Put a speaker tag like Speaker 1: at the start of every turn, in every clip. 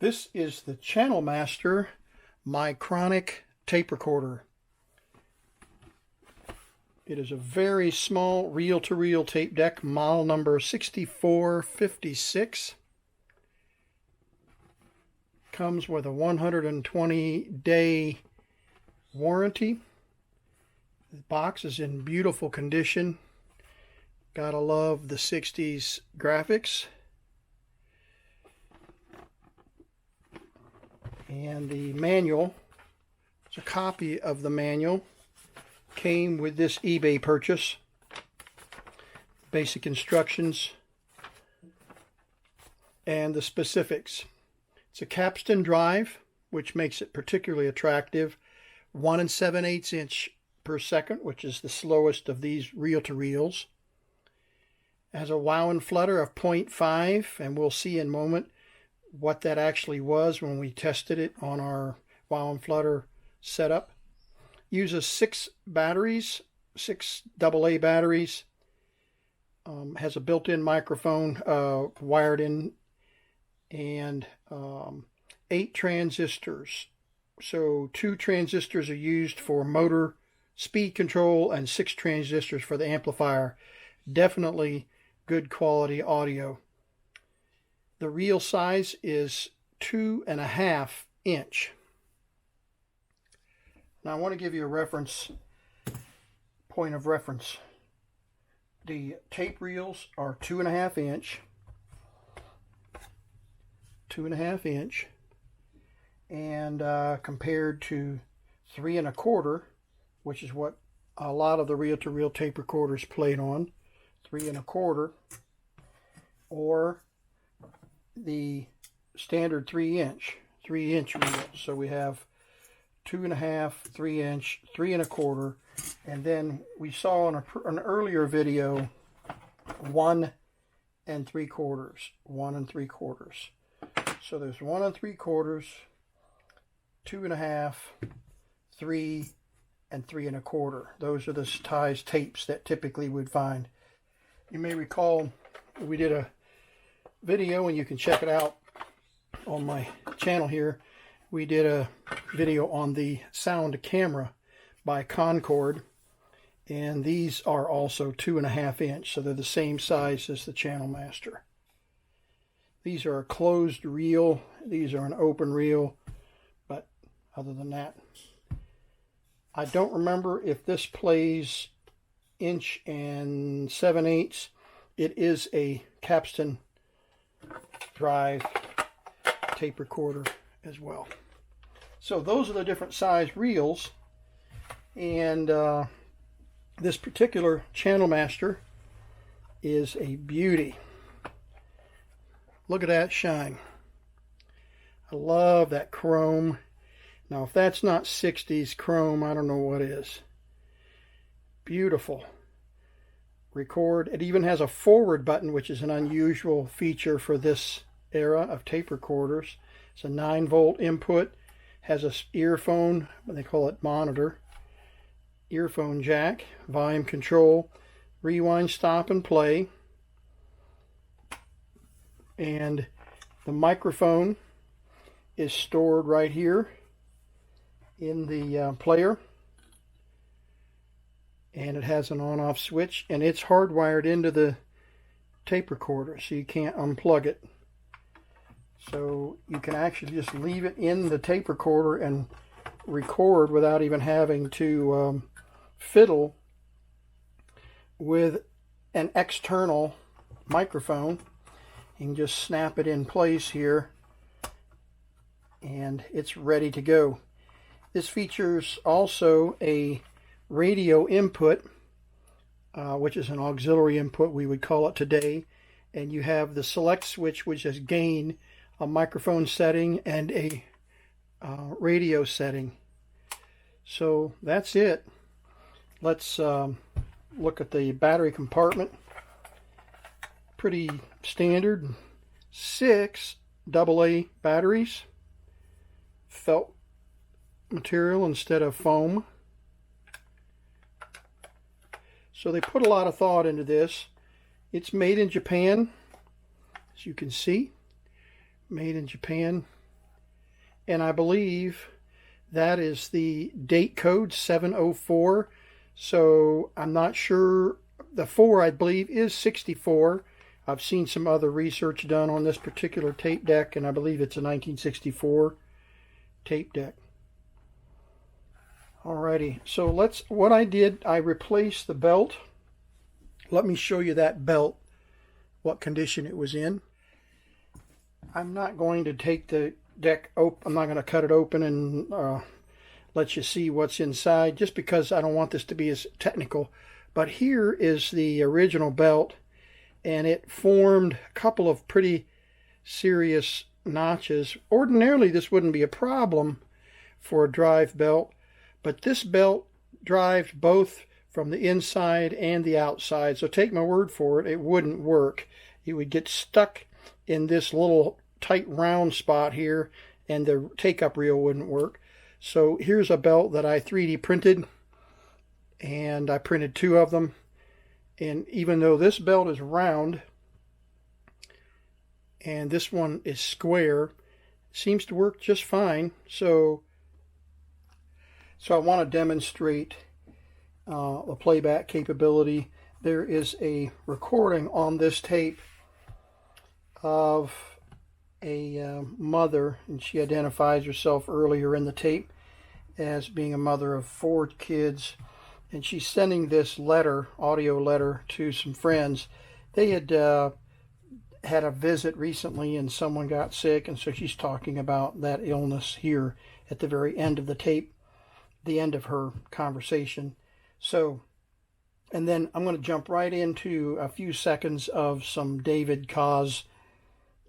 Speaker 1: This is the Channel Master Micronic tape recorder. It is a very small reel-to-reel tape deck, model number 6456. Comes with a 120-day warranty. The box is in beautiful condition. Gotta love the 60s graphics. And the manual, it's a copy of the manual, came with this eBay purchase. Basic instructions and the specifics. It's a capstan drive, which makes it particularly attractive. 1 7/8 inch per second, which is the slowest of these reel-to-reels. Has a wow and flutter of 0.5, and we'll see in a moment what that actually was when we tested it on our wow and flutter setup. Uses 6 batteries, 6 AA batteries. Has a built-in microphone wired in, and 8 transistors. So 2 transistors are used for motor speed control and 6 transistors for the amplifier. Definitely good quality audio. The reel size is 2.5 inch. Now I want to give you a point of reference. The tape reels are 2.5 inch. 2.5 inch. And compared to 3.25, which is what a lot of the reel-to-reel tape recorders played on, 3.25, or the standard 3-inch reel. So we have 2.5, 3-inch, 3.25, and then we saw in an earlier video 1 3/4. So there's 1 3/4, 2.5, 3, and 3.25. Those are the size tapes that typically would find. You may recall we did a video, and you can check it out on my channel here. We did a video on the sound camera by Concord, and these are also 2.5 inch, so they're the same size as the Channel Master. These are a closed reel, these are an open reel, but other than that, I don't remember if this plays 1 7/8. It is a capstan drive tape recorder as well. So those are the different size reels, and this particular Channel Master is a beauty. Look at that shine. I love that chrome. Now if that's not 60s chrome, I don't know what is. Beautiful. Record. It even has a forward button, which is an unusual feature for this era of tape recorders. It's a 9-volt input, has a earphone, they call it monitor, earphone jack, volume control, rewind, stop, and play, and the microphone is stored right here in the player, and it has an on-off switch, and it's hardwired into the tape recorder, so you can't unplug it. So you can actually just leave it in the tape recorder and record without even having to fiddle with an external microphone. You can just snap it in place here, and it's ready to go. This features also a radio input, which is an auxiliary input, we would call it today, and you have the select switch, which is gain, a microphone setting, and a radio setting. So that's it. Let's look at the battery compartment. Pretty standard. 6 AA batteries, felt material instead of foam. So they put a lot of thought into this. It's made in Japan, as you can see. Made in Japan. and I believe that is the date code 704. So I'm not sure. The 4, I believe, is 64. I've seen some other research done on this particular tape deck, and I believe it's a 1964 tape deck. Alrighty, so what I did, I replaced the belt. Let me show you that belt, what condition it was in. I'm not going to take the deck open. I'm not going to cut it open and let you see what's inside, just because I don't want this to be as technical. But here is the original belt, and it formed a couple of pretty serious notches. Ordinarily, this wouldn't be a problem for a drive belt, but this belt drives both from the inside and the outside. So take my word for it, it wouldn't work. It would get stuck in this little tight round spot here, and the take-up reel wouldn't work. So here's a belt that I 3D printed, and I printed 2 of them. And even though this belt is round and this one is square, it seems to work just fine. So I want to demonstrate the playback capability. There is a recording on this tape of a mother, and she identifies herself earlier in the tape as being a mother of 4 kids, and she's sending this letter, audio letter, to some friends. They had had a visit recently and someone got sick, and so she's talking about that illness here at the very end of the tape, the end of her conversation. So, and then I'm going to jump right into a few seconds of some David Koz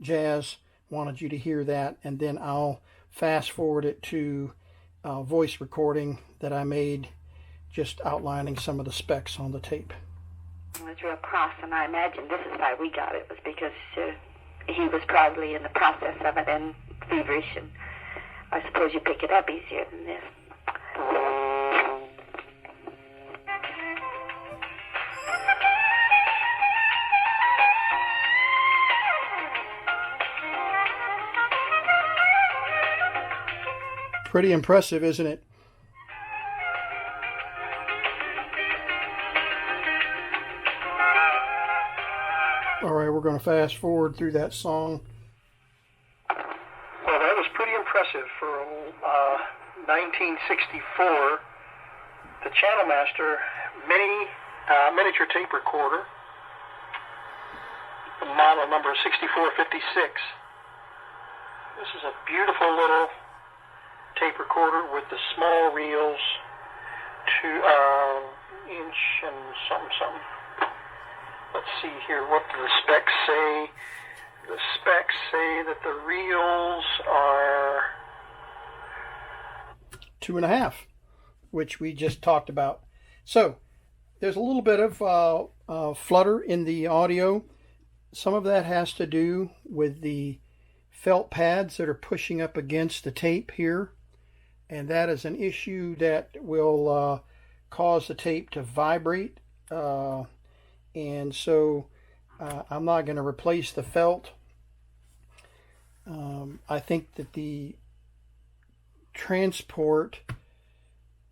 Speaker 1: jazz. Wanted you to hear that, and then I'll fast forward it to a voice recording that I made, just outlining some of the specs on the tape.
Speaker 2: It was real cross, and I imagine this is why we got it, was because he was probably in the process of it and feverish, and I suppose you pick it up easier than this.
Speaker 1: Pretty impressive, isn't it? All right, we're going to fast forward through that song. Well, that was pretty impressive for 1964. The Channel Master miniature tape recorder, model number 6456. This is a beautiful little tape recorder with the small reels, 2 inch and something. Let's see here, what do the specs say? The specs say that the reels are 2.5, which we just talked about. So there's a little bit of flutter in the audio. Some of that has to do with the felt pads that are pushing up against the tape here. And that is an issue that will cause the tape to vibrate. And so I'm not going to replace the felt. I think that the transport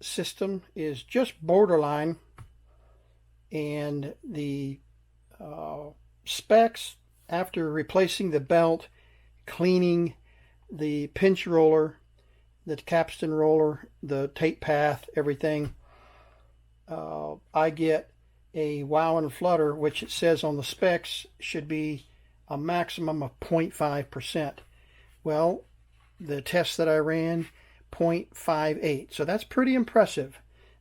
Speaker 1: system is just borderline. And the specs, after replacing the belt, cleaning the pinch roller, the capstan roller, the tape path, everything, I get a wow and flutter, which it says on the specs should be a maximum of 0.5%. Well, the test that I ran, 0.58. So that's pretty impressive.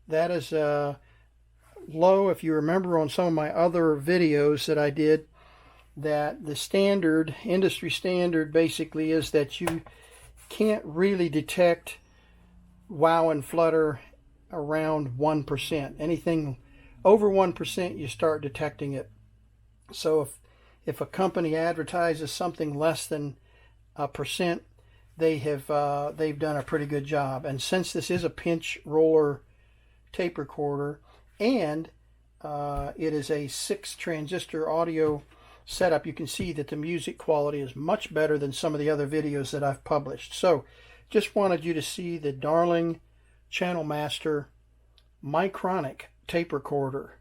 Speaker 1: That is low. If you remember on some of my other videos that I did, that the standard, industry standard, basically is that you can't really detect wow and flutter around 1%. Anything over 1%, you start detecting it. So if a company advertises something less than 1%, they've done a pretty good job. And since this is a pinch roller tape recorder, and it is a 6 transistor audio setup, you can see that the music quality is much better than some of the other videos that I've published. So just wanted you to see the Darling Channel Master Micronic tape recorder.